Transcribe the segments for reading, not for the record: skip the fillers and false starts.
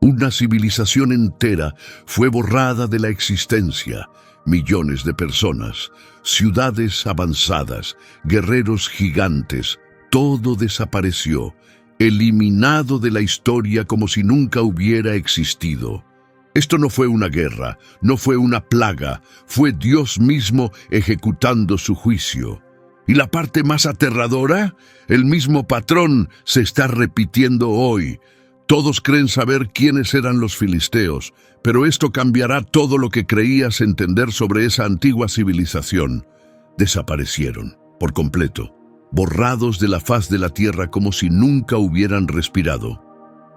Una civilización entera fue borrada de la existencia. Millones de personas, ciudades avanzadas, guerreros gigantes, todo desapareció, eliminado de la historia como si nunca hubiera existido. Esto no fue una guerra, no fue una plaga, fue Dios mismo ejecutando su juicio. Y la parte más aterradora, el mismo patrón se está repitiendo hoy. Todos creen saber quiénes eran los filisteos, pero esto cambiará todo lo que creías entender sobre esa antigua civilización. Desaparecieron, por completo, borrados de la faz de la tierra como si nunca hubieran respirado.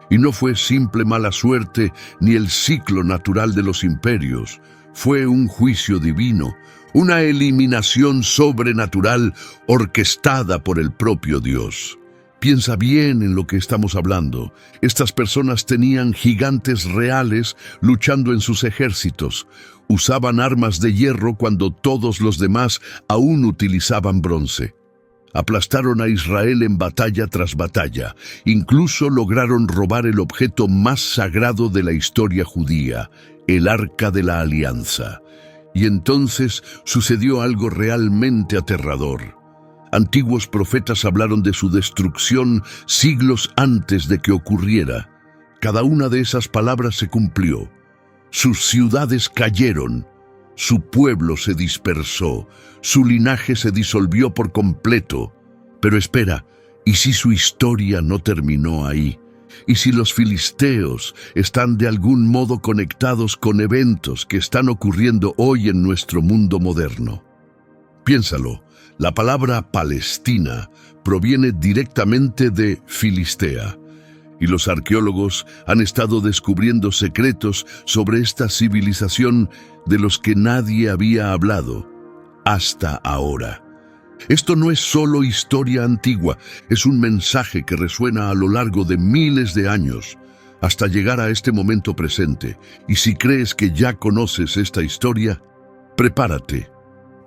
Y no fue simple mala suerte ni el ciclo natural de los imperios. Fue un juicio divino, una eliminación sobrenatural orquestada por el propio Dios. Piensa bien en lo que estamos hablando. Estas personas tenían gigantes reales luchando en sus ejércitos. Usaban armas de hierro cuando todos los demás aún utilizaban bronce. Aplastaron a Israel en batalla tras batalla. Incluso lograron robar el objeto más sagrado de la historia judía, el Arca de la Alianza. Y entonces sucedió algo realmente aterrador. Antiguos profetas hablaron de su destrucción siglos antes de que ocurriera. Cada una de esas palabras se cumplió. Sus ciudades cayeron, su pueblo se dispersó, su linaje se disolvió por completo. Pero espera, ¿y si su historia no terminó ahí? ¿Y si los filisteos están de algún modo conectados con eventos que están ocurriendo hoy en nuestro mundo moderno? Piénsalo. La palabra Palestina proviene directamente de Filistea, y los arqueólogos han estado descubriendo secretos sobre esta civilización de los que nadie había hablado hasta ahora. Esto no es solo historia antigua, es un mensaje que resuena a lo largo de miles de años, hasta llegar a este momento presente. Y si crees que ya conoces esta historia, prepárate.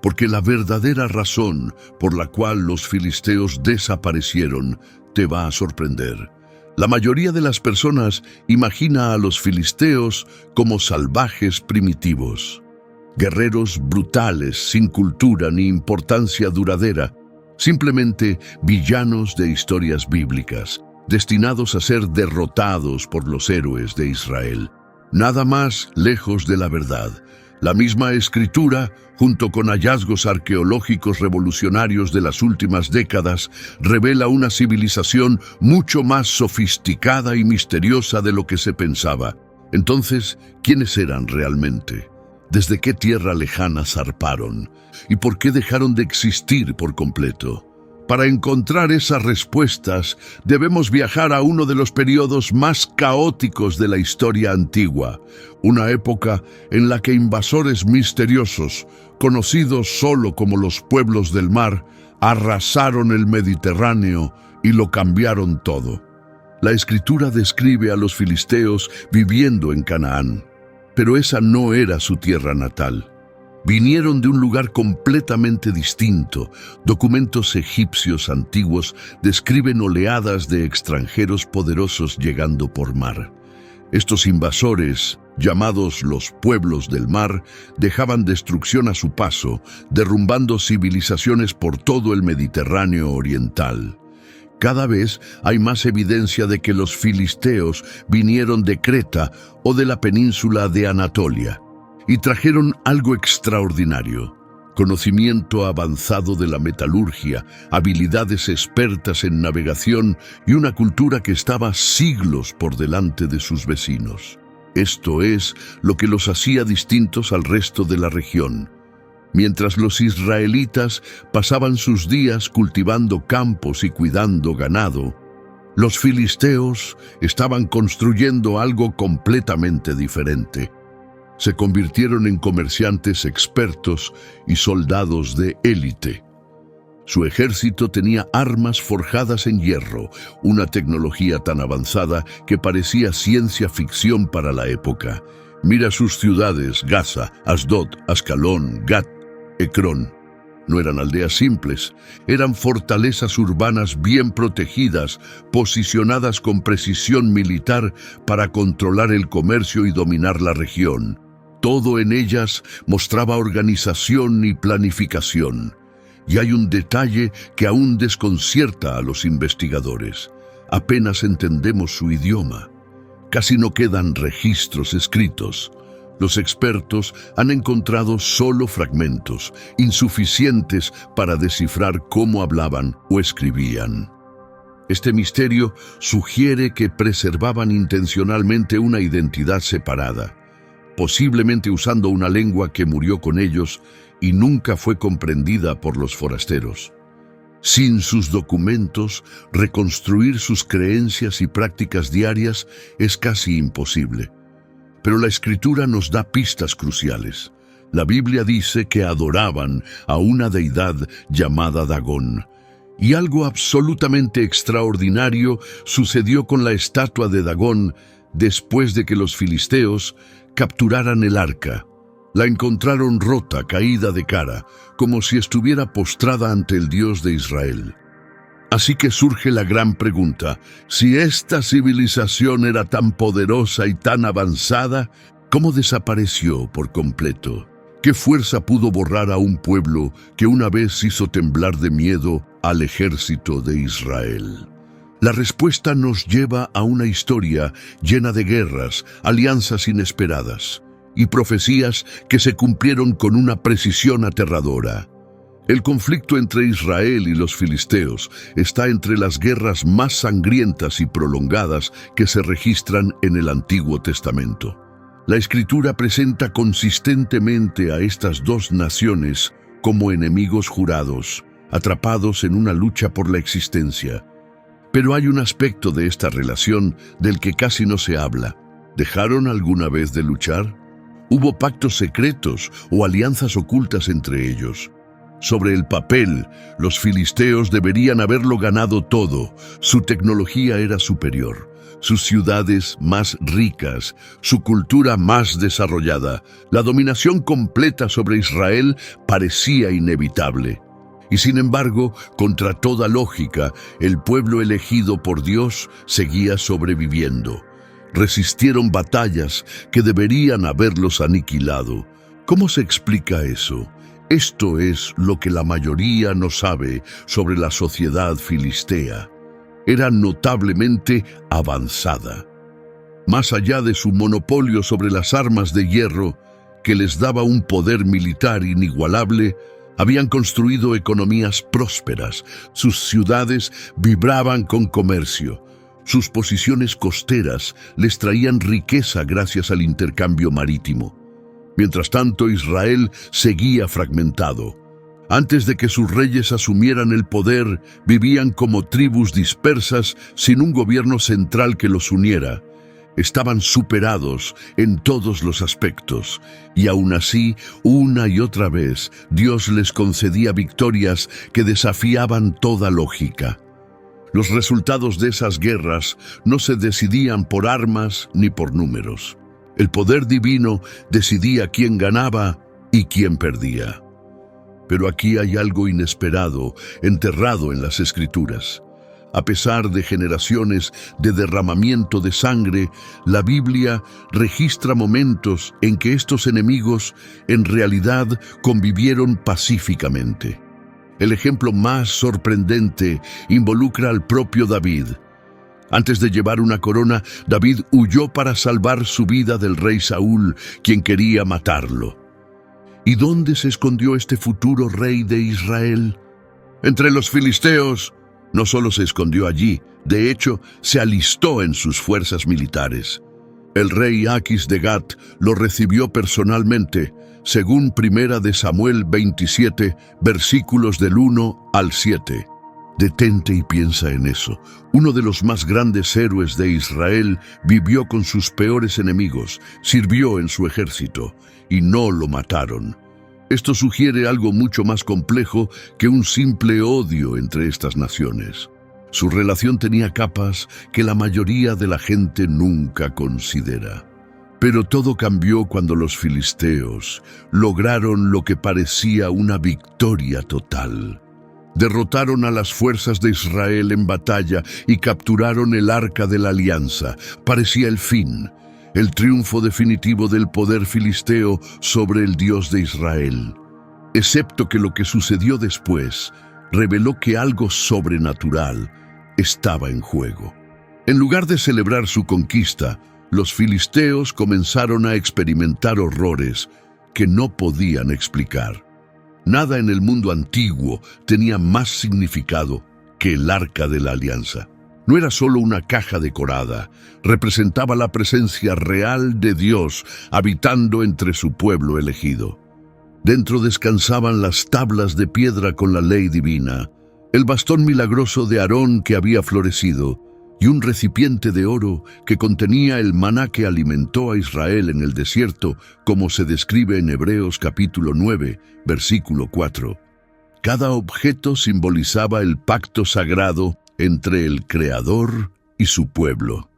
Porque la verdadera razón por la cual los filisteos desaparecieron te va a sorprender. La mayoría de las personas imagina a los filisteos como salvajes primitivos, guerreros brutales, sin cultura ni importancia duradera, simplemente villanos de historias bíblicas, destinados a ser derrotados por los héroes de Israel. Nada más lejos de la verdad. La misma escritura, junto con hallazgos arqueológicos revolucionarios de las últimas décadas, revela una civilización mucho más sofisticada y misteriosa de lo que se pensaba. Entonces, ¿quiénes eran realmente? ¿Desde qué tierra lejana zarparon? ¿Y por qué dejaron de existir por completo? Para encontrar esas respuestas, debemos viajar a uno de los periodos más caóticos de la historia antigua, una época en la que invasores misteriosos, conocidos solo como los pueblos del mar, arrasaron el Mediterráneo y lo cambiaron todo. La Escritura describe a los filisteos viviendo en Canaán, pero esa no era su tierra natal. Vinieron de un lugar completamente distinto. Documentos egipcios antiguos describen oleadas de extranjeros poderosos llegando por mar. Estos invasores, llamados los pueblos del mar, dejaban destrucción a su paso, derrumbando civilizaciones por todo el Mediterráneo oriental. Cada vez hay más evidencia de que los filisteos vinieron de Creta o de la península de Anatolia. Y trajeron algo extraordinario: conocimiento avanzado de la metalurgia, habilidades expertas en navegación y una cultura que estaba siglos por delante de sus vecinos. Esto es lo que los hacía distintos al resto de la región. Mientras los israelitas pasaban sus días cultivando campos y cuidando ganado, los filisteos estaban construyendo algo completamente diferente. Se convirtieron en comerciantes expertos y soldados de élite. Su ejército tenía armas forjadas en hierro, una tecnología tan avanzada que parecía ciencia ficción para la época. Mira sus ciudades: Gaza, Asdod, Ascalón, Gat, Ecrón. No eran aldeas simples, eran fortalezas urbanas bien protegidas, posicionadas con precisión militar para controlar el comercio y dominar la región. Todo en ellas mostraba organización y planificación. Y hay un detalle que aún desconcierta a los investigadores. Apenas entendemos su idioma. Casi no quedan registros escritos. Los expertos han encontrado solo fragmentos, insuficientes para descifrar cómo hablaban o escribían. Este misterio sugiere que preservaban intencionalmente una identidad separada, posiblemente usando una lengua que murió con ellos y nunca fue comprendida por los forasteros. Sin sus documentos, reconstruir sus creencias y prácticas diarias es casi imposible. Pero la Escritura nos da pistas cruciales. La Biblia dice que adoraban a una deidad llamada Dagón. Y algo absolutamente extraordinario sucedió con la estatua de Dagón después de que los filisteos capturaran el arca. La encontraron rota, caída de cara, como si estuviera postrada ante el Dios de Israel. Así que surge la gran pregunta: si esta civilización era tan poderosa y tan avanzada, ¿cómo desapareció por completo? ¿Qué fuerza pudo borrar a un pueblo que una vez hizo temblar de miedo al ejército de Israel? La respuesta nos lleva a una historia llena de guerras, alianzas inesperadas y profecías que se cumplieron con una precisión aterradora. El conflicto entre Israel y los filisteos está entre las guerras más sangrientas y prolongadas que se registran en el Antiguo Testamento. La Escritura presenta consistentemente a estas dos naciones como enemigos jurados, atrapados en una lucha por la existencia. Pero hay un aspecto de esta relación del que casi no se habla. ¿Dejaron alguna vez de luchar? ¿Hubo pactos secretos o alianzas ocultas entre ellos? Sobre el papel, los filisteos deberían haberlo ganado todo. Su tecnología era superior, sus ciudades más ricas, su cultura más desarrollada. La dominación completa sobre Israel parecía inevitable. Y sin embargo, contra toda lógica, el pueblo elegido por Dios seguía sobreviviendo. Resistieron batallas que deberían haberlos aniquilado. ¿Cómo se explica eso? Esto es lo que la mayoría no sabe sobre la sociedad filistea. Era notablemente avanzada. Más allá de su monopolio sobre las armas de hierro, que les daba un poder militar inigualable, habían construido economías prósperas. Sus ciudades vibraban con comercio. Sus posiciones costeras les traían riqueza gracias al intercambio marítimo. Mientras tanto, Israel seguía fragmentado. Antes de que sus reyes asumieran el poder, vivían como tribus dispersas sin un gobierno central que los uniera. Estaban superados en todos los aspectos, y aún así, una y otra vez, Dios les concedía victorias que desafiaban toda lógica. Los resultados de esas guerras no se decidían por armas ni por números. El poder divino decidía quién ganaba y quién perdía. Pero aquí hay algo inesperado, enterrado en las Escrituras. A pesar de generaciones de derramamiento de sangre, la Biblia registra momentos en que estos enemigos en realidad convivieron pacíficamente. El ejemplo más sorprendente involucra al propio David. Antes de llevar una corona, David huyó para salvar su vida del rey Saúl, quien quería matarlo. ¿Y dónde se escondió este futuro rey de Israel? Entre los filisteos. No solo se escondió allí, de hecho, se alistó en sus fuerzas militares. El rey Aquis de Gat lo recibió personalmente, según 1 de Samuel 27, versículos del 1 al 7. Detente y piensa en eso. Uno de los más grandes héroes de Israel vivió con sus peores enemigos, sirvió en su ejército, y no lo mataron. Esto sugiere algo mucho más complejo que un simple odio entre estas naciones. Su relación tenía capas que la mayoría de la gente nunca considera. Pero todo cambió cuando los filisteos lograron lo que parecía una victoria total. Derrotaron a las fuerzas de Israel en batalla y capturaron el Arca de la Alianza. Parecía el fin, el triunfo definitivo del poder filisteo sobre el Dios de Israel. Excepto que lo que sucedió después reveló que algo sobrenatural estaba en juego. En lugar de celebrar su conquista, los filisteos comenzaron a experimentar horrores que no podían explicar. Nada en el mundo antiguo tenía más significado que el Arca de la Alianza. No era solo una caja decorada, representaba la presencia real de Dios habitando entre su pueblo elegido. Dentro descansaban las tablas de piedra con la ley divina, el bastón milagroso de Aarón que había florecido, y un recipiente de oro que contenía el maná que alimentó a Israel en el desierto, como se describe en Hebreos capítulo 9, versículo 4. Cada objeto simbolizaba el pacto sagrado entre el Creador y su pueblo.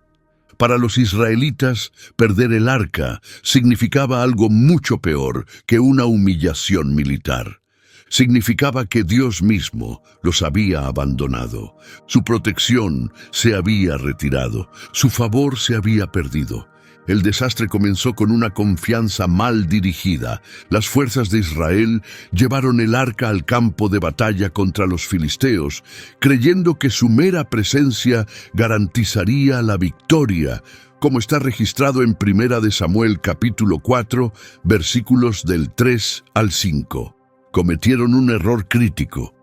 Para los israelitas, perder el arca significaba algo mucho peor que una humillación militar. Significaba que Dios mismo los había abandonado. Su protección se había retirado. Su favor se había perdido. El desastre comenzó con una confianza mal dirigida. Las fuerzas de Israel llevaron el arca al campo de batalla contra los filisteos, creyendo que su mera presencia garantizaría la victoria, como está registrado en 1 Samuel capítulo 4, versículos del 3 al 5. Cometieron un error crítico.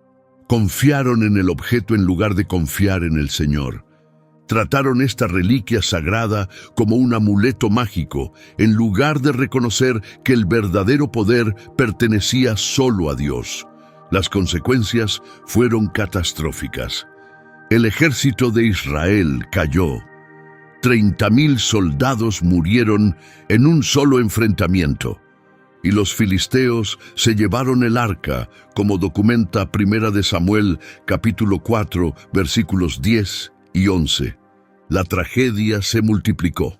Confiaron en el objeto en lugar de confiar en el Señor. Trataron esta reliquia sagrada como un amuleto mágico, en lugar de reconocer que el verdadero poder pertenecía solo a Dios. Las consecuencias fueron catastróficas. El ejército de Israel cayó. 30,000 soldados murieron en un solo enfrentamiento. Y los filisteos se llevaron el arca, como documenta 1 Samuel capítulo 4, versículos 10 y 11. La tragedia se multiplicó.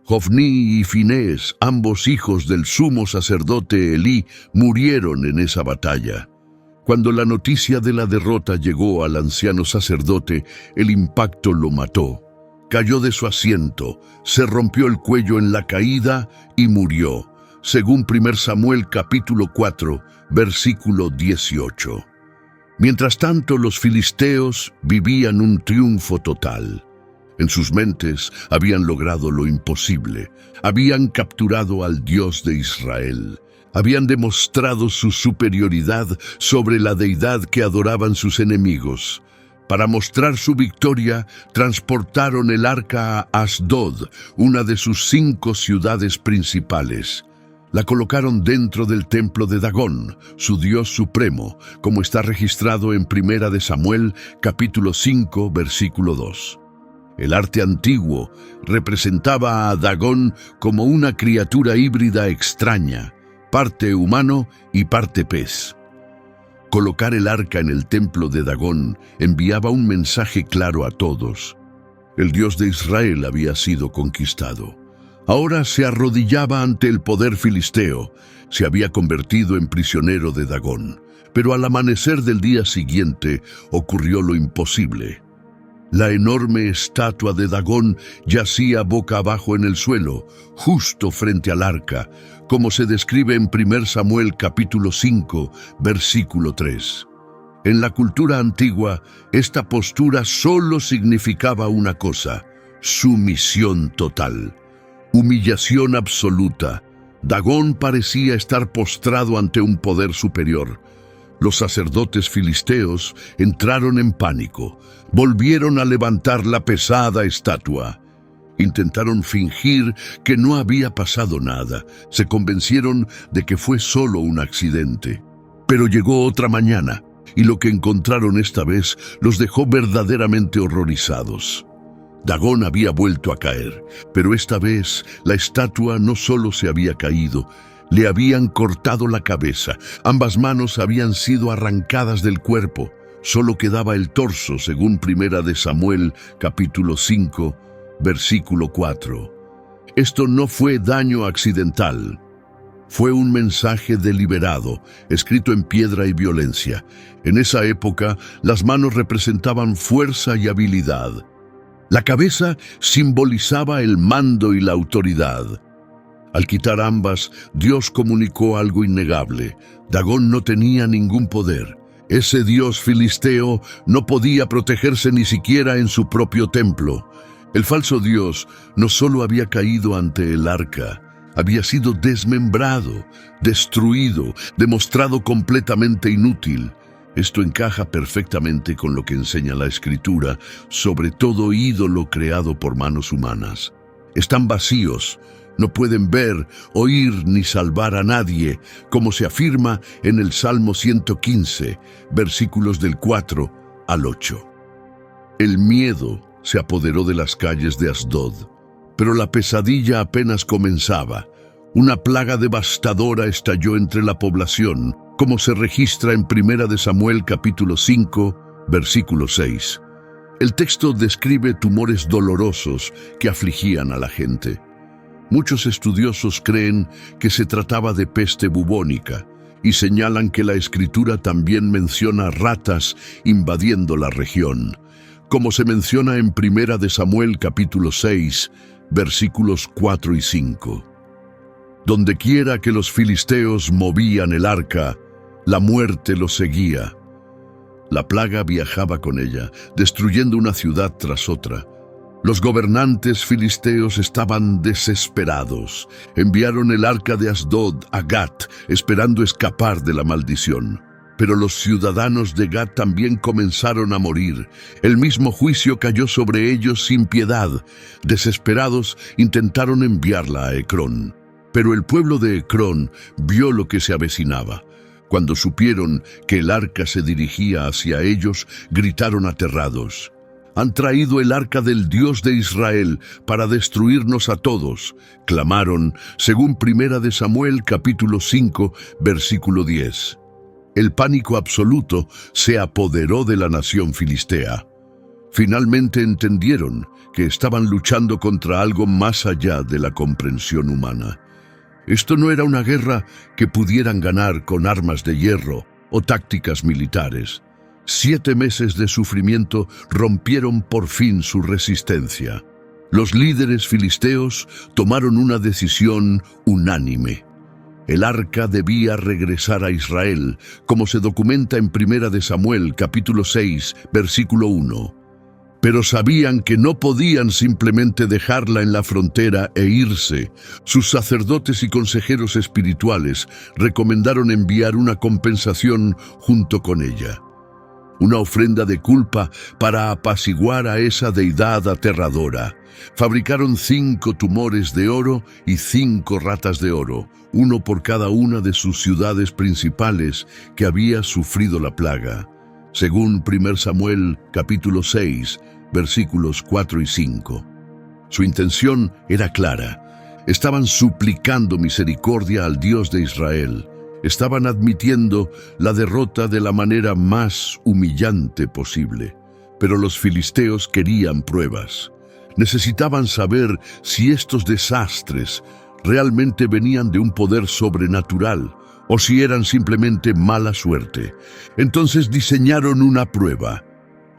Hofní y Finés, ambos hijos del sumo sacerdote Elí, murieron en esa batalla. Cuando la noticia de la derrota llegó al anciano sacerdote, el impacto lo mató. Cayó de su asiento, se rompió el cuello en la caída y murió, según 1 Samuel capítulo 4, versículo 18. Mientras tanto, los filisteos vivían un triunfo total. En sus mentes habían logrado lo imposible. Habían capturado al Dios de Israel. Habían demostrado su superioridad sobre la deidad que adoraban sus enemigos. Para mostrar su victoria, transportaron el arca a Asdod, una de sus 5 ciudades principales. La colocaron dentro del templo de Dagón, su dios supremo, como está registrado en 1 Samuel, capítulo 5, versículo 2. El arte antiguo representaba a Dagón como una criatura híbrida extraña, parte humano y parte pez. Colocar el arca en el templo de Dagón enviaba un mensaje claro a todos. El Dios de Israel había sido conquistado. Ahora se arrodillaba ante el poder filisteo. Se había convertido en prisionero de Dagón. Pero al amanecer del día siguiente ocurrió lo imposible. La enorme estatua de Dagón yacía boca abajo en el suelo, justo frente al arca, como se describe en 1 Samuel capítulo 5, versículo 3. En la cultura antigua, esta postura solo significaba una cosa: sumisión total. Humillación absoluta. Dagón parecía estar postrado ante un poder superior. Los sacerdotes filisteos entraron en pánico. Volvieron a levantar la pesada estatua. Intentaron fingir que no había pasado nada. Se convencieron de que fue solo un accidente. Pero llegó otra mañana, y lo que encontraron esta vez los dejó verdaderamente horrorizados. Dagón había vuelto a caer, pero esta vez la estatua no solo se había caído, le habían cortado la cabeza, ambas manos habían sido arrancadas del cuerpo, solo quedaba el torso, según 1 Samuel capítulo 5, versículo 4. Esto no fue daño accidental. Fue un mensaje deliberado, escrito en piedra y violencia. En esa época, las manos representaban fuerza y habilidad. La cabeza simbolizaba el mando y la autoridad. Al quitar ambas, Dios comunicó algo innegable. Dagón no tenía ningún poder. Ese dios filisteo no podía protegerse ni siquiera en su propio templo. El falso dios no solo había caído ante el arca, había sido desmembrado, destruido, demostrado completamente inútil. Esto encaja perfectamente con lo que enseña la Escritura sobre todo ídolo creado por manos humanas. Están vacíos, no pueden ver, oír ni salvar a nadie, como se afirma en el Salmo 115, versículos del 4 al 8. El miedo se apoderó de las calles de Asdod, pero la pesadilla apenas comenzaba. Una plaga devastadora estalló entre la población, como se registra en 1 Samuel capítulo 5, versículo 6. El texto describe tumores dolorosos que afligían a la gente. Muchos estudiosos creen que se trataba de peste bubónica y señalan que la Escritura también menciona ratas invadiendo la región, como se menciona en 1 Samuel capítulo 6, versículos 4 y 5. Dondequiera que los filisteos movían el arca, la muerte los seguía. La plaga viajaba con ella, destruyendo una ciudad tras otra. Los gobernantes filisteos estaban desesperados. Enviaron el arca de Asdod a Gat, esperando escapar de la maldición. Pero los ciudadanos de Gat también comenzaron a morir. El mismo juicio cayó sobre ellos sin piedad. Desesperados, intentaron enviarla a Ecrón. Pero el pueblo de Ecrón vio lo que se avecinaba. Cuando supieron que el arca se dirigía hacia ellos, gritaron aterrados: «Han traído el arca del Dios de Israel para destruirnos a todos», clamaron, según 1 Samuel capítulo 5, versículo 10. El pánico absoluto se apoderó de la nación filistea. Finalmente entendieron que estaban luchando contra algo más allá de la comprensión humana. Esto no era una guerra que pudieran ganar con armas de hierro o tácticas militares. 7 meses de sufrimiento rompieron por fin su resistencia. Los líderes filisteos tomaron una decisión unánime. El arca debía regresar a Israel, como se documenta en 1 Samuel capítulo 6, versículo 1. Pero sabían que no podían simplemente dejarla en la frontera e irse. Sus sacerdotes y consejeros espirituales recomendaron enviar una compensación junto con ella. Una ofrenda de culpa para apaciguar a esa deidad aterradora. Fabricaron 5 tumores de oro y 5 ratas de oro, uno por cada una de sus ciudades principales que había sufrido la plaga, según 1 Samuel capítulo 6, versículos 4 y 5. Su intención era clara. Estaban suplicando misericordia al Dios de Israel. Estaban admitiendo la derrota de la manera más humillante posible. Pero los filisteos querían pruebas. Necesitaban saber si estos desastres realmente venían de un poder sobrenatural o si eran simplemente mala suerte. Entonces diseñaron una prueba.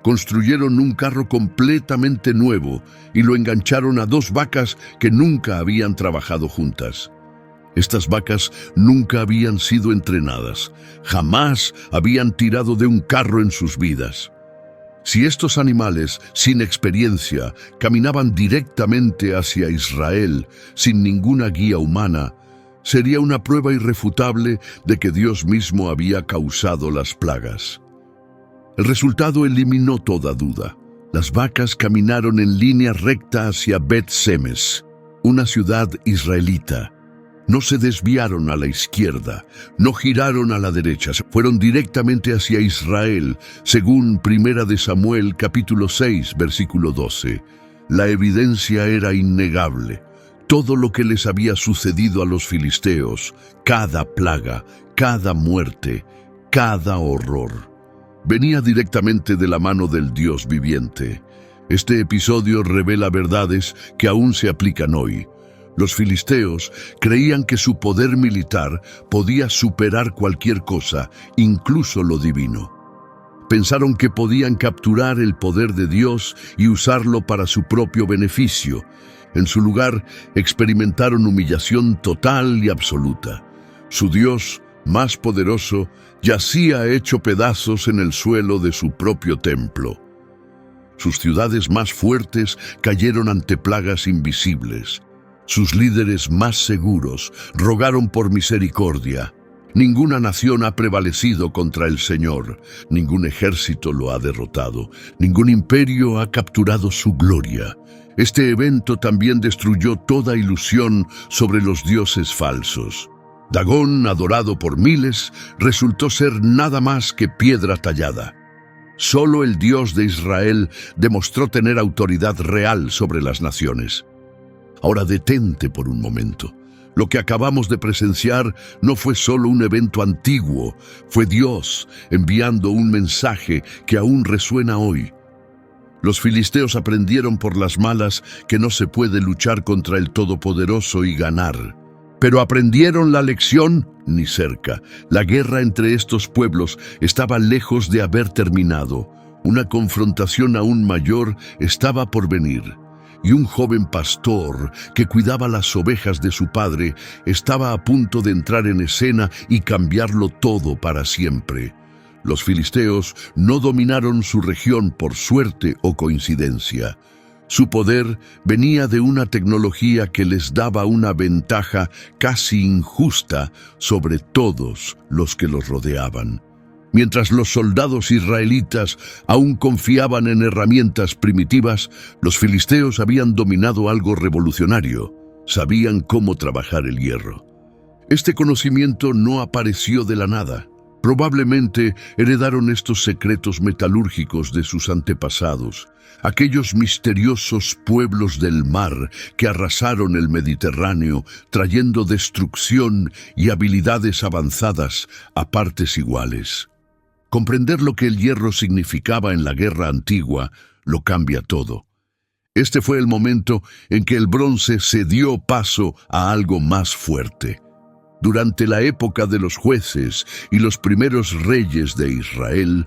Construyeron un carro completamente nuevo y lo engancharon a 2 vacas que nunca habían trabajado juntas. Estas vacas nunca habían sido entrenadas, jamás habían tirado de un carro en sus vidas. Si estos animales, sin experiencia, caminaban directamente hacia Israel, sin ninguna guía humana, sería una prueba irrefutable de que Dios mismo había causado las plagas. El resultado eliminó toda duda. Las vacas caminaron en línea recta hacia Bet-Semes, una ciudad israelita. No se desviaron a la izquierda, no giraron a la derecha, fueron directamente hacia Israel, según 1 Samuel capítulo 6, versículo 12. La evidencia era innegable. Todo lo que les había sucedido a los filisteos, cada plaga, cada muerte, cada horror, venía directamente de la mano del Dios viviente. Este episodio revela verdades que aún se aplican hoy. Los filisteos creían que su poder militar podía superar cualquier cosa, incluso lo divino. Pensaron que podían capturar el poder de Dios y usarlo para su propio beneficio. En su lugar, experimentaron humillación total y absoluta. Su Dios, más poderoso, yacía hecho pedazos en el suelo de su propio templo. Sus ciudades más fuertes cayeron ante plagas invisibles. Sus líderes más seguros rogaron por misericordia. Ninguna nación ha prevalecido contra el Señor, ningún ejército lo ha derrotado, ningún imperio ha capturado su gloria. Este evento también destruyó toda ilusión sobre los dioses falsos. Dagón, adorado por miles, resultó ser nada más que piedra tallada. Solo el Dios de Israel demostró tener autoridad real sobre las naciones. Ahora detente por un momento. Lo que acabamos de presenciar no fue solo un evento antiguo, fue Dios enviando un mensaje que aún resuena hoy. Los filisteos aprendieron por las malas que no se puede luchar contra el Todopoderoso y ganar. Pero ¿aprendieron la lección? Ni cerca. La guerra entre estos pueblos estaba lejos de haber terminado. Una confrontación aún mayor estaba por venir. Y un joven pastor que cuidaba las ovejas de su padre estaba a punto de entrar en escena y cambiarlo todo para siempre. Los filisteos no dominaron su región por suerte o coincidencia. Su poder venía de una tecnología que les daba una ventaja casi injusta sobre todos los que los rodeaban. Mientras los soldados israelitas aún confiaban en herramientas primitivas, los filisteos habían dominado algo revolucionario. Sabían cómo trabajar el hierro. Este conocimiento no apareció de la nada. Probablemente heredaron estos secretos metalúrgicos de sus antepasados, aquellos misteriosos pueblos del mar que arrasaron el Mediterráneo, trayendo destrucción y habilidades avanzadas a partes iguales. Comprender lo que el hierro significaba en la guerra antigua lo cambia todo. Este fue el momento en que el bronce cedió paso a algo más fuerte. Durante la época de los jueces y los primeros reyes de Israel,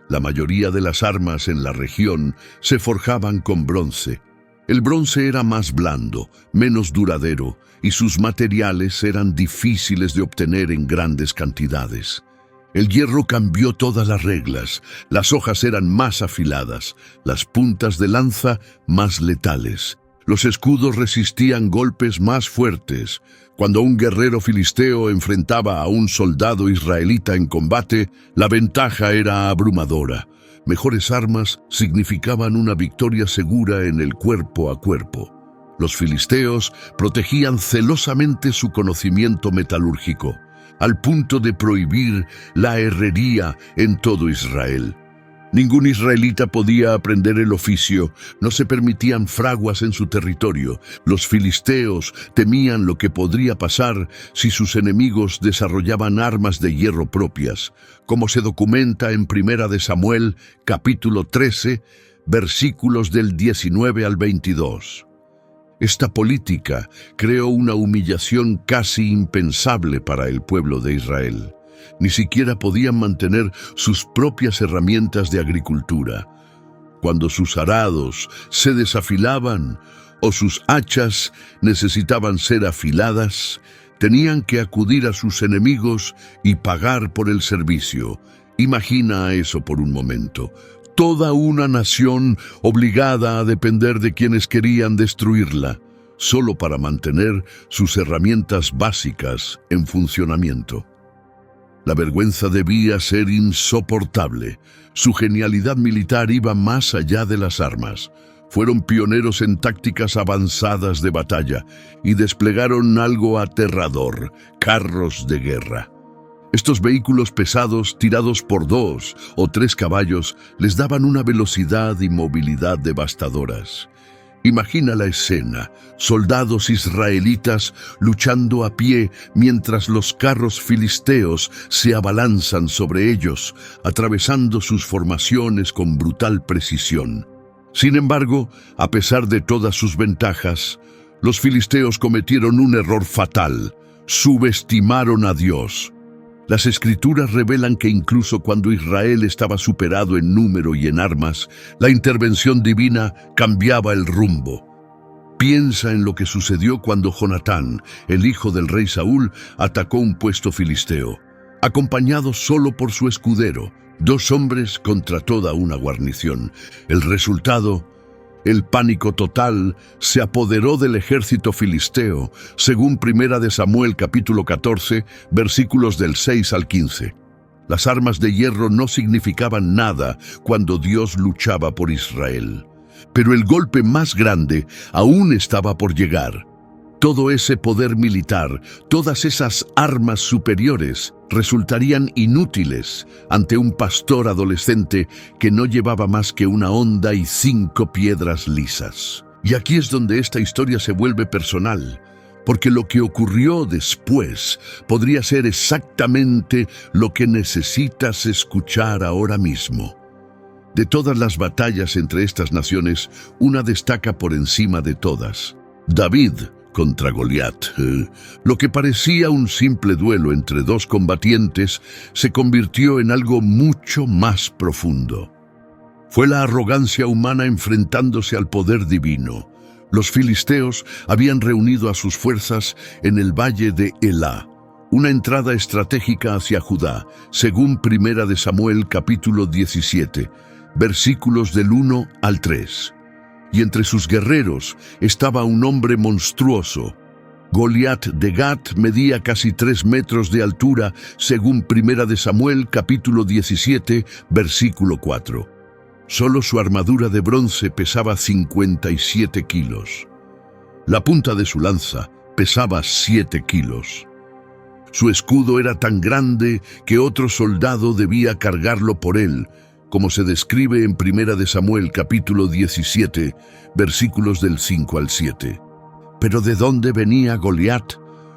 la mayoría de las armas en la región se forjaban con bronce. El bronce era más blando, menos duradero, y sus materiales eran difíciles de obtener en grandes cantidades. El hierro cambió todas las reglas. Las hojas eran más afiladas, las puntas de lanza más letales. Los escudos resistían golpes más fuertes. Cuando un guerrero filisteo enfrentaba a un soldado israelita en combate, la ventaja era abrumadora. Mejores armas significaban una victoria segura en el cuerpo a cuerpo. Los filisteos protegían celosamente su conocimiento metalúrgico, al punto de prohibir la herrería en todo Israel. Ningún israelita podía aprender el oficio, no se permitían fraguas en su territorio. Los filisteos temían lo que podría pasar si sus enemigos desarrollaban armas de hierro propias, como se documenta en 1 Samuel, capítulo 13, versículos del 19 al 22. Esta política creó una humillación casi impensable para el pueblo de Israel. Ni siquiera podían mantener sus propias herramientas de agricultura. Cuando sus arados se desafilaban o sus hachas necesitaban ser afiladas, tenían que acudir a sus enemigos y pagar por el servicio. Imagina eso por un momento. Toda una nación obligada a depender de quienes querían destruirla, solo para mantener sus herramientas básicas en funcionamiento. La vergüenza debía ser insoportable. Su genialidad militar iba más allá de las armas. Fueron pioneros en tácticas avanzadas de batalla y desplegaron algo aterrador: carros de guerra. Estos vehículos pesados, tirados por 2 o 3 caballos, les daban una velocidad y movilidad devastadoras. Imagina la escena: soldados israelitas luchando a pie mientras los carros filisteos se abalanzan sobre ellos, atravesando sus formaciones con brutal precisión. Sin embargo, a pesar de todas sus ventajas, Los filisteos cometieron un error fatal: subestimaron a Dios. Las Escrituras revelan que incluso cuando Israel estaba superado en número y en armas, la intervención divina cambiaba el rumbo. Piensa en lo que sucedió cuando Jonatán, el hijo del rey Saúl, atacó un puesto filisteo, acompañado solo por su escudero, 2 hombres contra toda una guarnición. El resultado: el pánico total se apoderó del ejército filisteo, según Primera de Samuel capítulo 14, versículos del 6 al 15. Las armas de hierro no significaban nada cuando Dios luchaba por Israel. Pero el golpe más grande aún estaba por llegar. Todo ese poder militar, todas esas armas superiores, resultarían inútiles ante un pastor adolescente que no llevaba más que una honda y 5 piedras lisas. Y aquí es donde esta historia se vuelve personal, porque lo que ocurrió después podría ser exactamente lo que necesitas escuchar ahora mismo. De todas las batallas entre estas naciones, una destaca por encima de todas: David contra Goliat. Lo que parecía un simple duelo entre 2 combatientes se convirtió en algo mucho más profundo. Fue la arrogancia humana enfrentándose al poder divino. Los filisteos habían reunido a sus fuerzas en el valle de Elá, una entrada estratégica hacia Judá, según Primera de Samuel capítulo 17, versículos del 1 al 3. Y entre sus guerreros estaba un hombre monstruoso. Goliat de Gat medía casi 3 metros de altura, según Primera de Samuel capítulo 17, versículo 4. Solo su armadura de bronce pesaba 57 kilos. La punta de su lanza pesaba 7 kilos. Su escudo era tan grande que otro soldado debía cargarlo por él, como se describe en Primera de Samuel capítulo 17, versículos del 5 al 7. ¿Pero de dónde venía Goliat?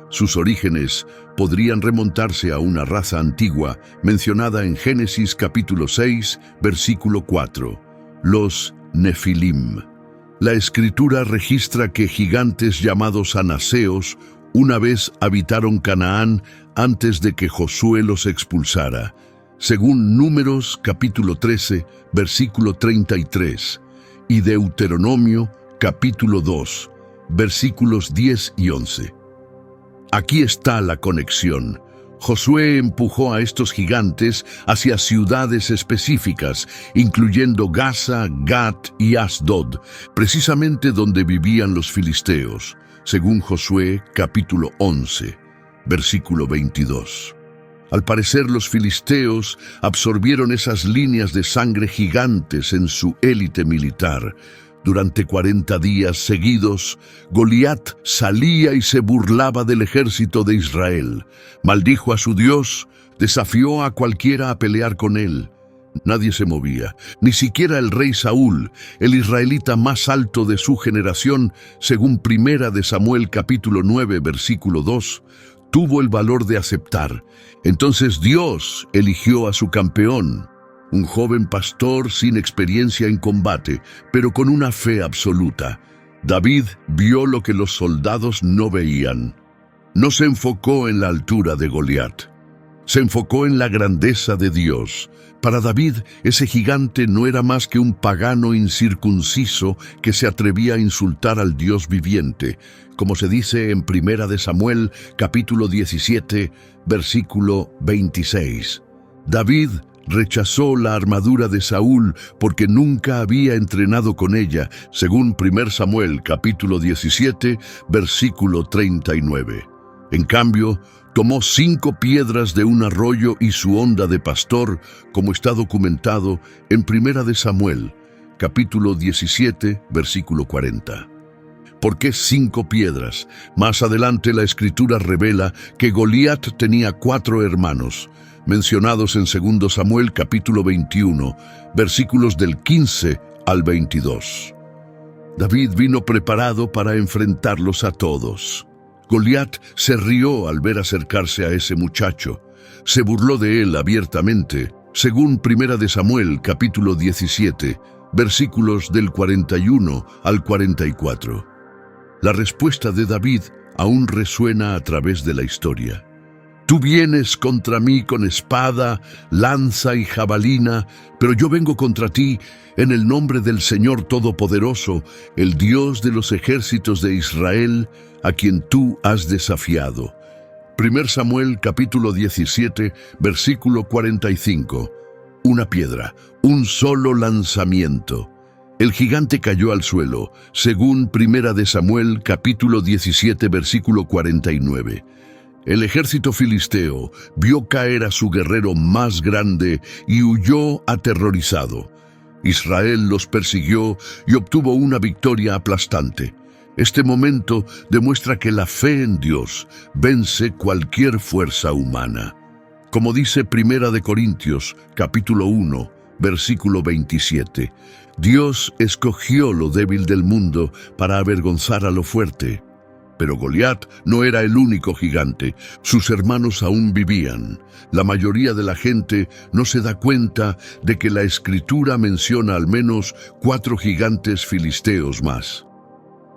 Sus orígenes podrían remontarse a una raza antigua mencionada en Génesis capítulo 6, versículo 4, los Nefilim. La Escritura registra que gigantes llamados anaseos una vez habitaron Canaán antes de que Josué los expulsara, según Números capítulo 13, versículo 33, y Deuteronomio capítulo 2, versículos 10 y 11. Aquí está la conexión. Josué empujó a estos gigantes hacia ciudades específicas, incluyendo Gaza, Gat y Asdod, precisamente donde vivían los filisteos, según Josué capítulo 11, versículo 22. Al parecer, los filisteos absorbieron esas líneas de sangre gigantes en su élite militar. Durante 40 días seguidos, Goliat salía y se burlaba del ejército de Israel. Maldijo a su Dios, desafió a cualquiera a pelear con él. Nadie se movía, ni siquiera el rey Saúl, el israelita más alto de su generación, según Primera de Samuel capítulo 9, versículo 2, tuvo el valor de aceptar. Entonces Dios eligió a su campeón, un joven pastor sin experiencia en combate, pero con una fe absoluta. David vio lo que los soldados no veían. No se enfocó en la altura de Goliat, se enfocó en la grandeza de Dios. Para David, ese gigante no era más que un pagano incircunciso que se atrevía a insultar al Dios viviente, como se dice en Primera de Samuel, capítulo 17, versículo 26. David rechazó la armadura de Saúl porque nunca había entrenado con ella, según 1 Samuel, capítulo 17, versículo 39. En cambio, tomó 5 piedras de un arroyo y su honda de pastor, como está documentado en Primera de Samuel, capítulo 17, versículo 40. ¿Por qué 5 piedras? Más adelante la Escritura revela que Goliat tenía 4 hermanos, mencionados en 2 Samuel, capítulo 21, versículos del 15 al 22. David vino preparado para enfrentarlos a todos. Goliat se rió al ver acercarse a ese muchacho. Se burló de él abiertamente, según Primera de Samuel, capítulo 17, versículos del 41 al 44. La respuesta de David aún resuena a través de la historia. Tú vienes contra mí con espada, lanza y jabalina, pero yo vengo contra ti en el nombre del Señor Todopoderoso, el Dios de los ejércitos de Israel, a quien tú has desafiado. 1 Samuel capítulo 17, versículo 45. Una piedra, un solo lanzamiento. El gigante cayó al suelo, según 1 Samuel capítulo 17, versículo 49. El ejército filisteo vio caer a su guerrero más grande y huyó aterrorizado. Israel los persiguió y obtuvo una victoria aplastante. Este momento demuestra que la fe en Dios vence cualquier fuerza humana. Como dice 1 Corintios capítulo 1, versículo 27, Dios escogió lo débil del mundo para avergonzar a lo fuerte. Pero Goliat no era el único gigante, sus hermanos aún vivían. La mayoría de la gente no se da cuenta de que la Escritura menciona al menos 4 gigantes filisteos más.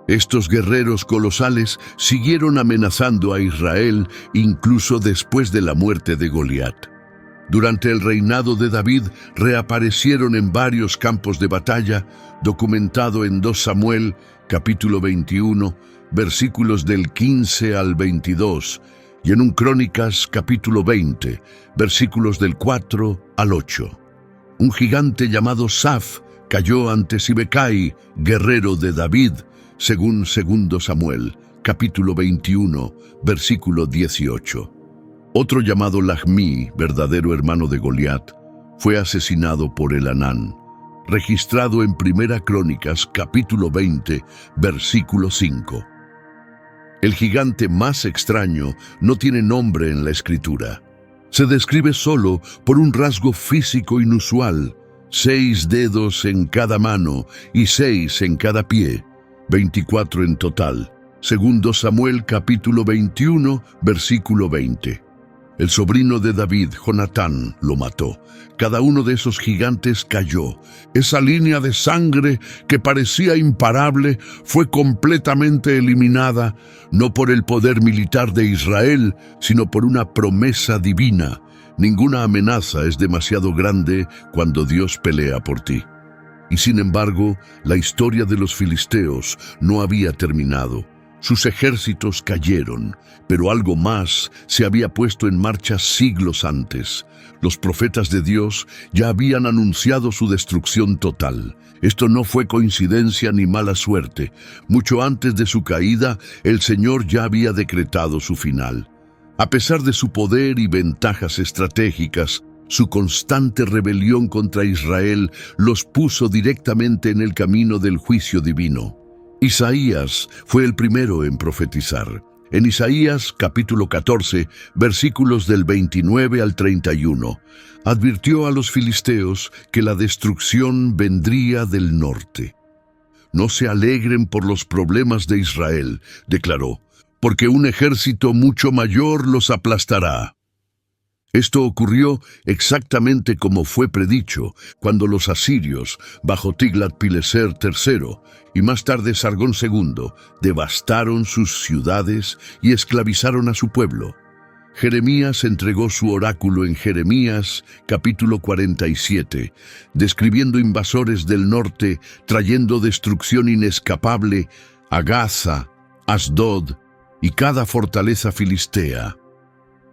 Estos guerreros colosales siguieron amenazando a Israel incluso después de la muerte de Goliat. Durante el reinado de David reaparecieron en varios campos de batalla, documentado en 2 Samuel, capítulo 21, versículos del 15 al 22, y en un Crónicas, capítulo 20, versículos del 4 al 8. Un gigante llamado Saf cayó ante Sibecai, guerrero de David, según 2 Samuel, capítulo 21, versículo 18. Otro llamado Lahmi, verdadero hermano de Goliat, fue asesinado por Elhanán, registrado en 1 Crónicas, capítulo 20, versículo 5. El gigante más extraño no tiene nombre en la Escritura. Se describe solo por un rasgo físico inusual, 6 dedos en cada mano y 6 en cada pie, 24 en total, según 2 Samuel capítulo 21, versículo 20. El sobrino de David, Jonatán, lo mató. Cada uno de esos gigantes cayó. Esa línea de sangre que parecía imparable fue completamente eliminada, no por el poder militar de Israel, sino por una promesa divina. Ninguna amenaza es demasiado grande cuando Dios pelea por ti. Y sin embargo, la historia de los filisteos no había terminado. Sus ejércitos cayeron, pero algo más se había puesto en marcha siglos antes. Los profetas de Dios ya habían anunciado su destrucción total. Esto no fue coincidencia ni mala suerte. Mucho antes de su caída, el Señor ya había decretado su final. A pesar de su poder y ventajas estratégicas, su constante rebelión contra Israel los puso directamente en el camino del juicio divino. Isaías fue el primero en profetizar. En Isaías capítulo 14, versículos del 29 al 31, advirtió a los filisteos que la destrucción vendría del norte. No se alegren por los problemas de Israel, declaró, porque un ejército mucho mayor los aplastará. Esto ocurrió exactamente como fue predicho, cuando los asirios, bajo Tiglat-Pileser III y más tarde Sargón II, devastaron sus ciudades y esclavizaron a su pueblo. Jeremías entregó su oráculo en Jeremías, capítulo 47, describiendo invasores del norte trayendo destrucción inescapable a Gaza, Asdod y cada fortaleza filistea.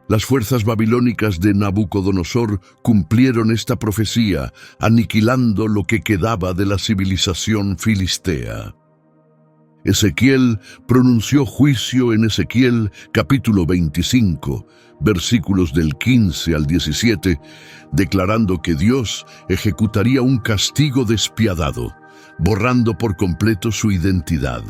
Las fuerzas babilónicas de Nabucodonosor cumplieron esta profecía, aniquilando lo que quedaba de la civilización filistea. Ezequiel pronunció juicio en Ezequiel capítulo 25, versículos del 15 al 17, declarando que Dios ejecutaría un castigo despiadado, borrando por completo su identidad.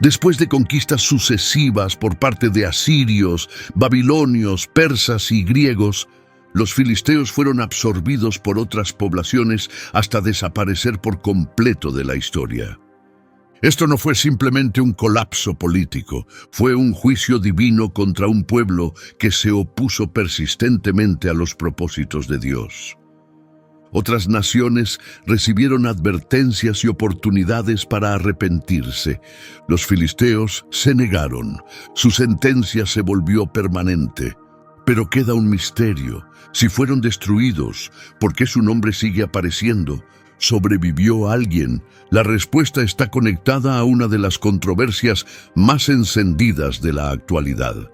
Después de conquistas sucesivas por parte de asirios, babilonios, persas y griegos, los filisteos fueron absorbidos por otras poblaciones hasta desaparecer por completo de la historia. Esto no fue simplemente un colapso político, fue un juicio divino contra un pueblo que se opuso persistentemente a los propósitos de Dios. Otras naciones recibieron advertencias y oportunidades para arrepentirse. Los filisteos se negaron. Su sentencia se volvió permanente. Pero queda un misterio. Si fueron destruidos, ¿por qué su nombre sigue apareciendo? ¿Sobrevivió alguien? La respuesta está conectada a una de las controversias más encendidas de la actualidad.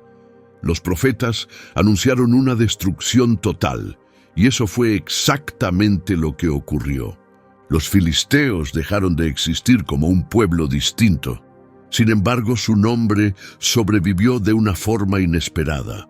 Los profetas anunciaron una destrucción total, y eso fue exactamente lo que ocurrió. Los filisteos dejaron de existir como un pueblo distinto. Sin embargo, su nombre sobrevivió de una forma inesperada.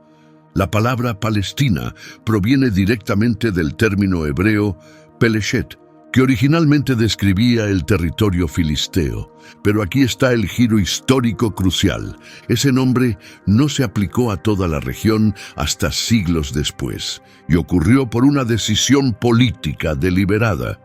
La palabra Palestina proviene directamente del término hebreo Peleshet, que originalmente describía el territorio filisteo. Pero aquí está el giro histórico crucial. Ese nombre no se aplicó a toda la región hasta siglos después, y ocurrió por una decisión política deliberada.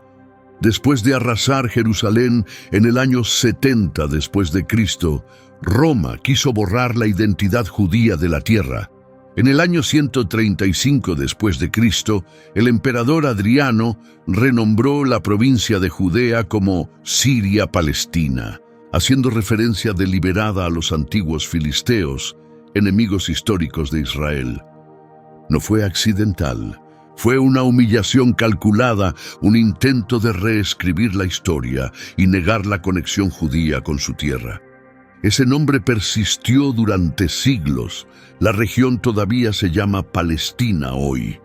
Después de arrasar Jerusalén en el año 70 después de Cristo, Roma quiso borrar la identidad judía de la tierra. En el año 135 después de Cristo, el emperador Adriano renombró la provincia de Judea como Siria-Palestina, haciendo referencia deliberada a los antiguos filisteos, enemigos históricos de Israel. No fue accidental, fue una humillación calculada, un intento de reescribir la historia y negar la conexión judía con su tierra. Ese nombre persistió durante siglos. La región todavía se llama Palestina hoy.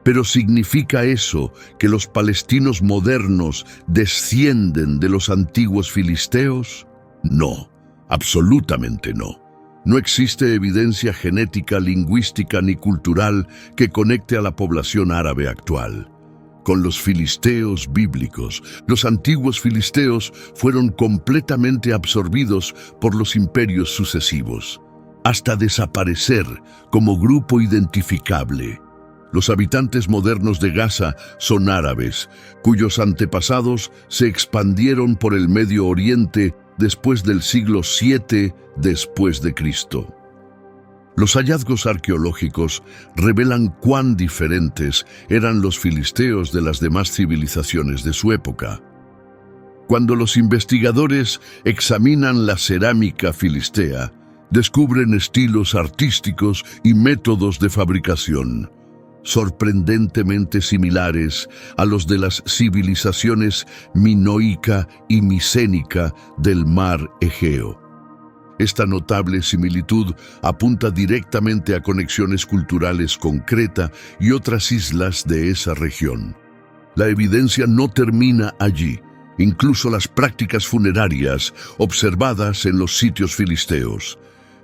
¿Pero significa eso que los palestinos modernos descienden de los antiguos filisteos? No, absolutamente no. No existe evidencia genética, lingüística ni cultural que conecte a la población árabe actual con los filisteos bíblicos. Los antiguos filisteos fueron completamente absorbidos por los imperios sucesivos, hasta desaparecer como grupo identificable. Los habitantes modernos de Gaza son árabes, cuyos antepasados se expandieron por el Medio Oriente después del siglo VII después de Cristo. Los hallazgos arqueológicos revelan cuán diferentes eran los filisteos de las demás civilizaciones de su época. Cuando los investigadores examinan la cerámica filistea, descubren estilos artísticos y métodos de fabricación sorprendentemente similares a los de las civilizaciones minoica y micénica del mar Egeo. Esta notable similitud apunta directamente a conexiones culturales con Creta y otras islas de esa región. La evidencia no termina allí. Incluso las prácticas funerarias observadas en los sitios filisteos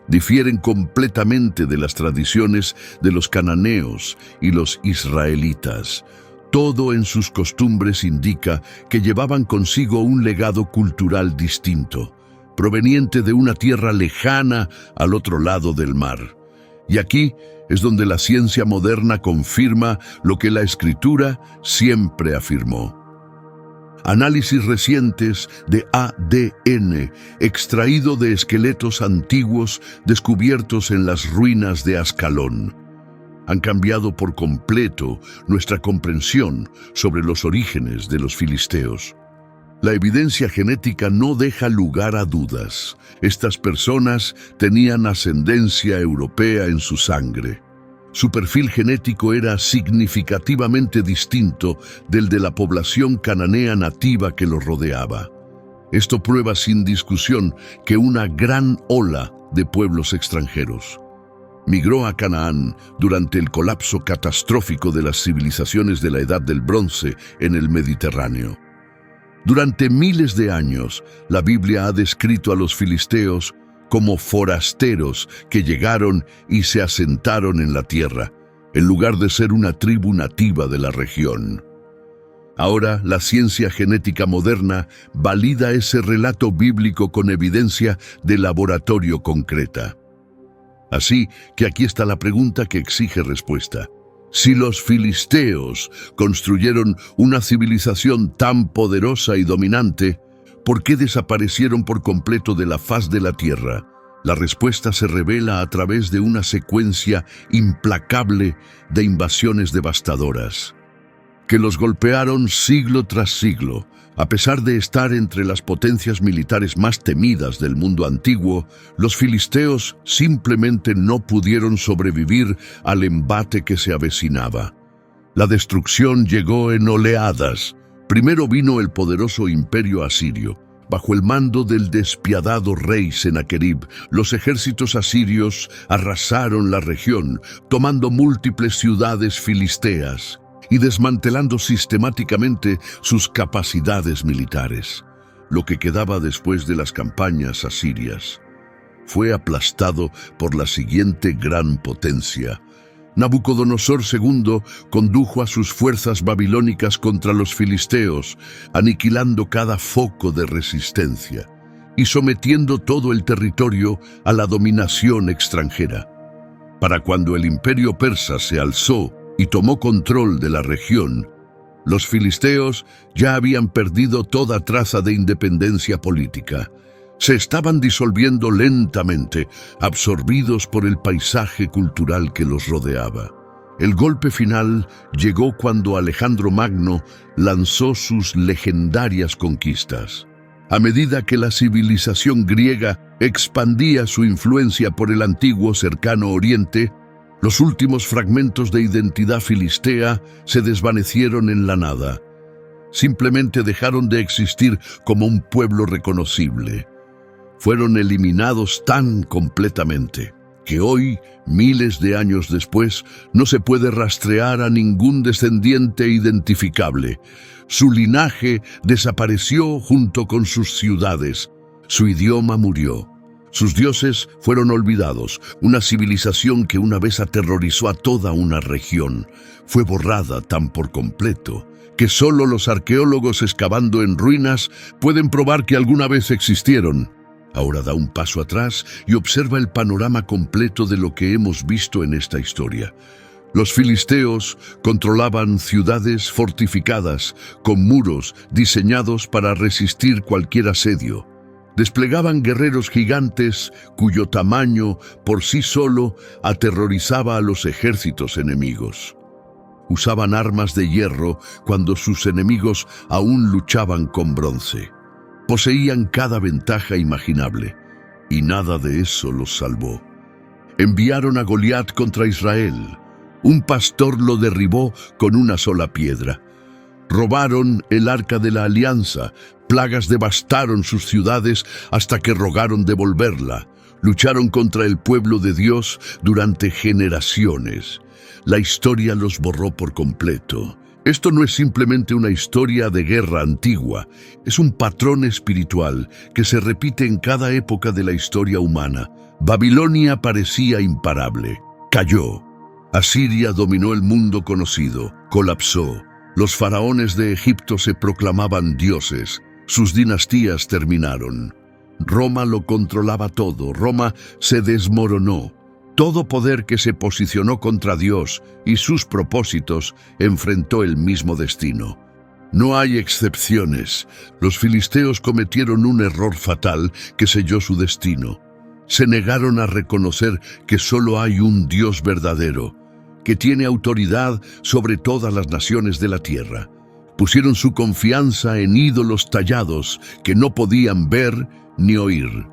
difieren completamente de las tradiciones de los cananeos y los israelitas. Todo en sus costumbres indica que llevaban consigo un legado cultural distinto, proveniente de una tierra lejana al otro lado del mar. Y aquí es donde la ciencia moderna confirma lo que la Escritura siempre afirmó. Análisis recientes de ADN extraído de esqueletos antiguos descubiertos en las ruinas de Ascalón han cambiado por completo nuestra comprensión sobre los orígenes de los filisteos. La evidencia genética no deja lugar a dudas. Estas personas tenían ascendencia europea en su sangre. Su perfil genético era significativamente distinto del de la población cananea nativa que los rodeaba. Esto prueba sin discusión que una gran ola de pueblos extranjeros migró a Canaán durante el colapso catastrófico de las civilizaciones de la Edad del Bronce en el Mediterráneo. Durante miles de años, la Biblia ha descrito a los filisteos como forasteros que llegaron y se asentaron en la tierra, en lugar de ser una tribu nativa de la región. Ahora, la ciencia genética moderna valida ese relato bíblico con evidencia de laboratorio concreta. Así que aquí está la pregunta que exige respuesta. Si los filisteos construyeron una civilización tan poderosa y dominante, ¿por qué desaparecieron por completo de la faz de la tierra? La respuesta se revela a través de una secuencia implacable de invasiones devastadoras. que los golpearon siglo tras siglo. A pesar de estar entre las potencias militares más temidas del mundo antiguo, los filisteos simplemente no pudieron sobrevivir al embate que se avecinaba. La destrucción llegó en oleadas. Primero vino el poderoso imperio asirio. Bajo el mando del despiadado rey Sennacherib, los ejércitos asirios arrasaron la región, tomando múltiples ciudades filisteas y desmantelando sistemáticamente sus capacidades militares. Lo que quedaba después de las campañas asirias fue aplastado por la siguiente gran potencia. Nabucodonosor II condujo a sus fuerzas babilónicas contra los filisteos, aniquilando cada foco de resistencia y sometiendo todo el territorio a la dominación extranjera. Para cuando el imperio persa se alzó y tomó control de la región, los filisteos ya habían perdido toda traza de independencia política. Se estaban disolviendo lentamente, absorbidos por el paisaje cultural que los rodeaba. El golpe final llegó cuando Alejandro Magno lanzó sus legendarias conquistas. A medida que la civilización griega expandía su influencia por el antiguo cercano Oriente, los últimos fragmentos de identidad filistea se desvanecieron en la nada. Simplemente dejaron de existir como un pueblo reconocible. Fueron eliminados tan completamente que hoy, miles de años después, no se puede rastrear a ningún descendiente identificable. Su linaje desapareció junto con sus ciudades. Su idioma murió. Sus dioses fueron olvidados. Una civilización que una vez aterrorizó a toda una región fue borrada tan por completo que solo los arqueólogos excavando en ruinas pueden probar que alguna vez existieron. Ahora da un paso atrás y observa el panorama completo de lo que hemos visto en esta historia. Los filisteos controlaban ciudades fortificadas con muros diseñados para resistir cualquier asedio. Desplegaban guerreros gigantes cuyo tamaño por sí solo aterrorizaba a los ejércitos enemigos. Usaban armas de hierro cuando sus enemigos aún luchaban con bronce. Poseían cada ventaja imaginable, y nada de eso los salvó. Enviaron a Goliat contra Israel. Un pastor lo derribó con una sola piedra. Robaron el arca de la alianza. Plagas devastaron sus ciudades hasta que rogaron devolverla. Lucharon contra el pueblo de Dios durante generaciones. La historia los borró por completo. Esto no es simplemente una historia de guerra antigua, es un patrón espiritual que se repite en cada época de la historia humana. Babilonia parecía imparable, cayó. Asiria dominó el mundo conocido, colapsó. Los faraones de Egipto se proclamaban dioses, sus dinastías terminaron. Roma lo controlaba todo, Roma se desmoronó. Todo poder que se posicionó contra Dios y sus propósitos enfrentó el mismo destino. No hay excepciones. Los filisteos cometieron un error fatal que selló su destino. Se negaron a reconocer que solo hay un Dios verdadero, que tiene autoridad sobre todas las naciones de la tierra. Pusieron su confianza en ídolos tallados que no podían ver ni oír.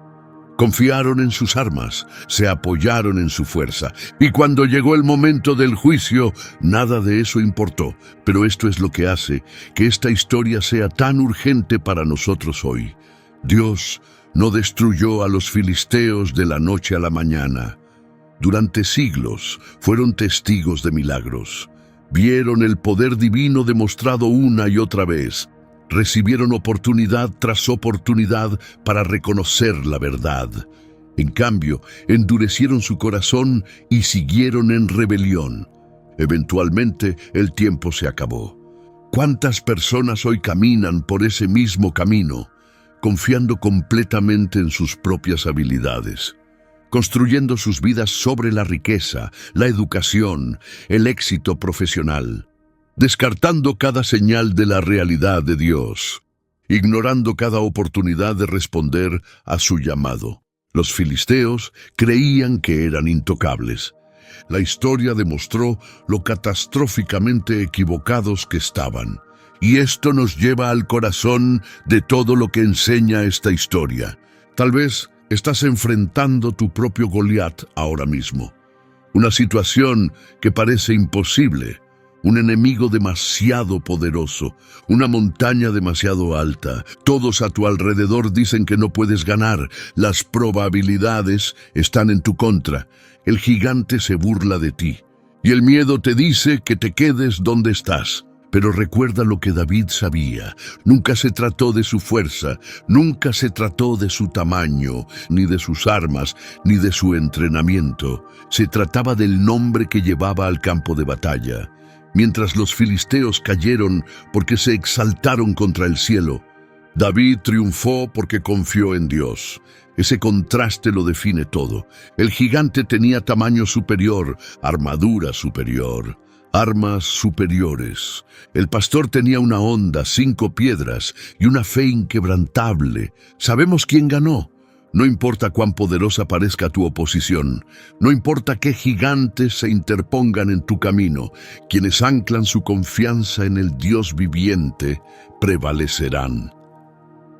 Confiaron en sus armas, se apoyaron en su fuerza, y cuando llegó el momento del juicio, nada de eso importó. Pero esto es lo que hace que esta historia sea tan urgente para nosotros hoy. Dios no destruyó a los filisteos de la noche a la mañana. Durante siglos fueron testigos de milagros. Vieron el poder divino demostrado una y otra vez. Recibieron oportunidad tras oportunidad para reconocer la verdad. En cambio, endurecieron su corazón y siguieron en rebelión. Eventualmente, el tiempo se acabó. ¿Cuántas personas hoy caminan por ese mismo camino, confiando completamente en sus propias habilidades, construyendo sus vidas sobre la riqueza, la educación, el éxito profesional, descartando cada señal de la realidad de Dios, ignorando cada oportunidad de responder a su llamado? Los filisteos creían que eran intocables. La historia demostró lo catastróficamente equivocados que estaban. Y esto nos lleva al corazón de todo lo que enseña esta historia. Tal vez estás enfrentando tu propio Goliat ahora mismo. Una situación que parece imposible, un enemigo demasiado poderoso, una montaña demasiado alta. Todos a tu alrededor dicen que no puedes ganar. Las probabilidades están en tu contra. El gigante se burla de ti. Y el miedo te dice que te quedes donde estás. Pero recuerda lo que David sabía. Nunca se trató de su fuerza, nunca se trató de su tamaño, ni de sus armas, ni de su entrenamiento. Se trataba del nombre que llevaba al campo de batalla. Mientras los filisteos cayeron porque se exaltaron contra el cielo, David triunfó porque confió en Dios. Ese contraste lo define todo. El gigante tenía tamaño superior, armadura superior, armas superiores. El pastor tenía una honda, 5 piedras y una fe inquebrantable. ¿Sabemos quién ganó? No importa cuán poderosa parezca tu oposición, no importa qué gigantes se interpongan en tu camino, quienes anclan su confianza en el Dios viviente prevalecerán.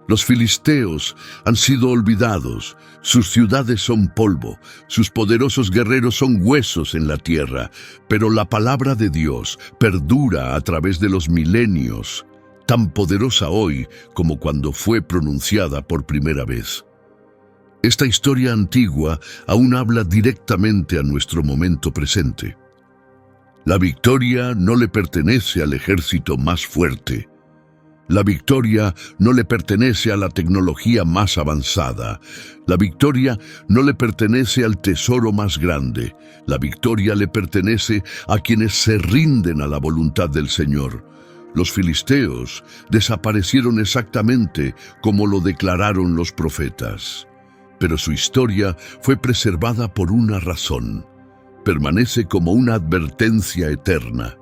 Los filisteos han sido olvidados, sus ciudades son polvo, sus poderosos guerreros son huesos en la tierra, pero la palabra de Dios perdura a través de los milenios, tan poderosa hoy como cuando fue pronunciada por primera vez. Esta historia antigua aún habla directamente a nuestro momento presente. La victoria no le pertenece al ejército más fuerte. La victoria no le pertenece a la tecnología más avanzada. La victoria no le pertenece al tesoro más grande. La victoria le pertenece a quienes se rinden a la voluntad del Señor. Los filisteos desaparecieron exactamente como lo declararon los profetas. Pero su historia fue preservada por una razón. Permanece como una advertencia eterna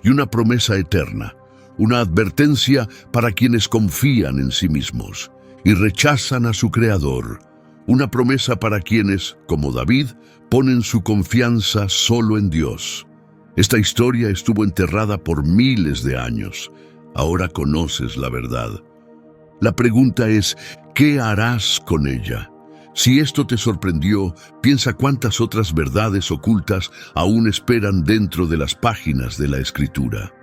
y una promesa eterna. Una advertencia para quienes confían en sí mismos y rechazan a su Creador. Una promesa para quienes, como David, ponen su confianza solo en Dios. Esta historia estuvo enterrada por miles de años. Ahora conoces la verdad. La pregunta es, ¿qué harás con ella? Si esto te sorprendió, piensa cuántas otras verdades ocultas aún esperan dentro de las páginas de la Escritura.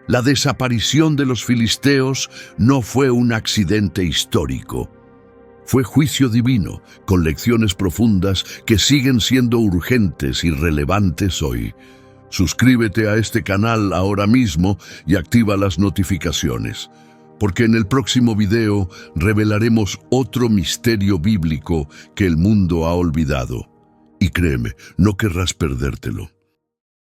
La desaparición de los filisteos no fue un accidente histórico. Fue juicio divino, con lecciones profundas que siguen siendo urgentes y relevantes hoy. Suscríbete a este canal ahora mismo y activa las notificaciones, porque en el próximo video revelaremos otro misterio bíblico que el mundo ha olvidado. Y créeme, no querrás perdértelo.